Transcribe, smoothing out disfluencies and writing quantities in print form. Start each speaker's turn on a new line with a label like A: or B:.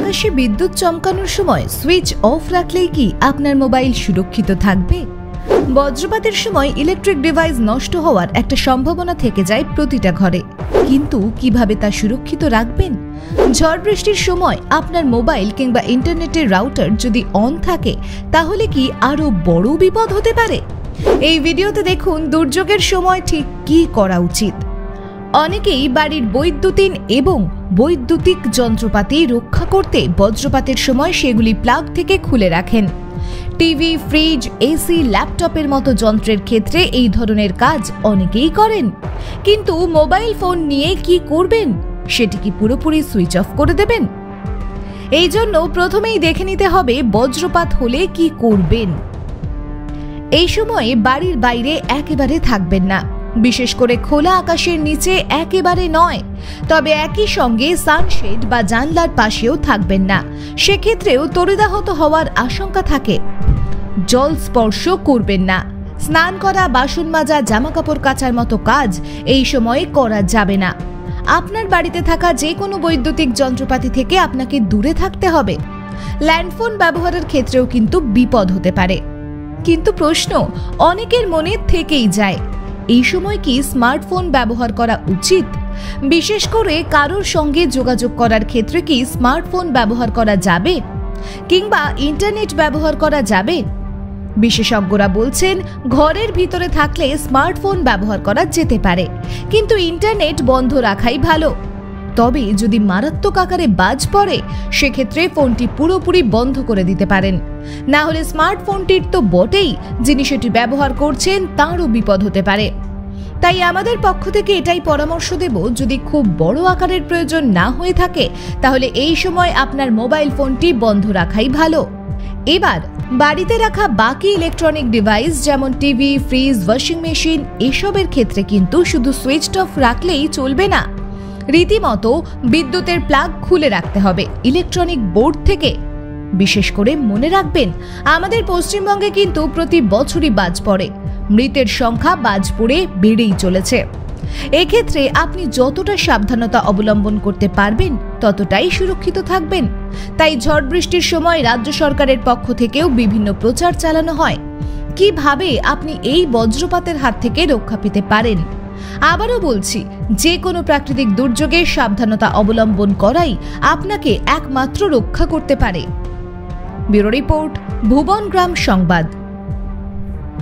A: আকাশে বিদ্যুৎ চমকানোর সময় সুইচ অফ রাখলেই কি আপনার মোবাইল সুরক্ষিত থাকবে? বজ্রপাতের সময় ইলেকট্রিক ডিভাইস নষ্ট হওয়ার একটা সম্ভাবনা থেকে যায় প্রতিটা ঘরে, কিন্তু কিভাবে তা সুরক্ষিত রাখবেন? ঝড় বৃষ্টির সময় আপনার মোবাইল কিংবা ইন্টারনেটের রাউটার যদি অন থাকে তাহলে কি আরো বড় বিপদ হতে পারে? এই ভিডিওতে দেখুন দুর্যোগের সময় ঠিক কি করা উচিত। অনেকেই বাড়ির বৈদ্যুতিন এবং বৈদ্যুতিক যন্ত্রপাতি রক্ষা করতে বজ্রপাতের সময় সেগুলি প্লাগ থেকে খুলে রাখেন। টিভি, ফ্রিজ, এসি, ল্যাপটপের মতো যন্ত্রের ক্ষেত্রে এই ধরনের কাজ অনেকেই করেন, কিন্তু মোবাইল ফোন নিয়ে কি করবেন? সেটি কি পুরোপুরি সুইচ অফ করে দেবেন? এই জন্য প্রথমেই দেখে নিতে হবে বজ্রপাত হলে কি করবেন। এই সময়ে বাড়ির বাইরে একেবারে থাকবেন না, বিশেষ করে খোলা আকাশের নিচে একেবারে নয়। তবে একই সঙ্গে সানশেড বা জানলার পাশেও থাকবেন না, সেক্ষেত্রেও তড়িদাহত হওয়ার আশঙ্কা থাকে। জল স্পর্শ করবেন না। স্নান করা, বাসন মাজা, জামাকাপড় কাচার মতো কাজ এই সময়ে করা যাবে না। আপনার বাড়িতে থাকা যে কোনো বৈদ্যুতিক যন্ত্রপাতি থেকে আপনাকে দূরে থাকতে হবে। ল্যান্ডফোন ব্যবহারের ক্ষেত্রেও কিন্তু বিপদ হতে পারে। কিন্তু প্রশ্ন অনেকের মনে থেকেই যায়, এই সময় কি স্মার্টফোন ব্যবহার করা উচিত? বিশেষ করে কারোর সঙ্গে যোগাযোগ করার ক্ষেত্রে কি স্মার্টফোন ব্যবহার করা যাবে, কিংবা ইন্টারনেট ব্যবহার করা যাবে? বিশেষজ্ঞরা বলছেন ঘরের ভিতরে থাকলে স্মার্টফোন ব্যবহার করা যেতে পারে, কিন্তু ইন্টারনেট বন্ধ রাখাই ভালো। তবে যদি মারাত্মক আকারে বাজ পড়ে সেক্ষেত্রে ফোনটি পুরোপুরি বন্ধ করে দিতে পারেন। না হলে স্মার্টফোনটির তো বটেই, যিনি সেটি ব্যবহার করছেন তাঁরও বিপদ হতে পারে। তাই আমাদের পক্ষ থেকে এটাই পরামর্শ দেব, যদি খুব বড় আকারের প্রয়োজন না হয়ে থাকে তাহলে এই সময় আপনার মোবাইল ফোনটি বন্ধ রাখাই ভালো। এবার বাড়িতে রাখা বাকি ইলেকট্রনিক ডিভাইস যেমন টিভি, ফ্রিজ, ওয়াশিং মেশিন এসবের ক্ষেত্রে কিন্তু শুধু সুইচ অফ রাখলেই চলবে না, রীতিমতো বিদ্যুতের প্লাগ খুলে রাখতে হবে ইলেকট্রনিক বোর্ড থেকে। বিশেষ করে মনে রাখবেন, আমাদের পশ্চিমবঙ্গে কিন্তু প্রতি বছরই বাজ পড়ে, মৃতের সংখ্যা বাজ পড়ে বেড়েই চলেছে। এক্ষেত্রে আপনি যতটা সাবধানতা অবলম্বন করতে পারবেন ততটাই সুরক্ষিত থাকবেন। তাই ঝড় বৃষ্টির সময় রাজ্য সরকারের পক্ষ থেকেও বিভিন্ন প্রচার চালানো হয় কিভাবে আপনি এই বজ্রপাতের হাত থেকে রক্ষা পেতে পারেন। আবারও বলছি, যে কোনো প্রাকৃতিক দুর্যোগে সাবধানতা অবলম্বন করাই আপনাকে একমাত্র রক্ষা করতে পারে। ব্যুরো রিপোর্ট, ভুবন গ্রাম সংবাদ।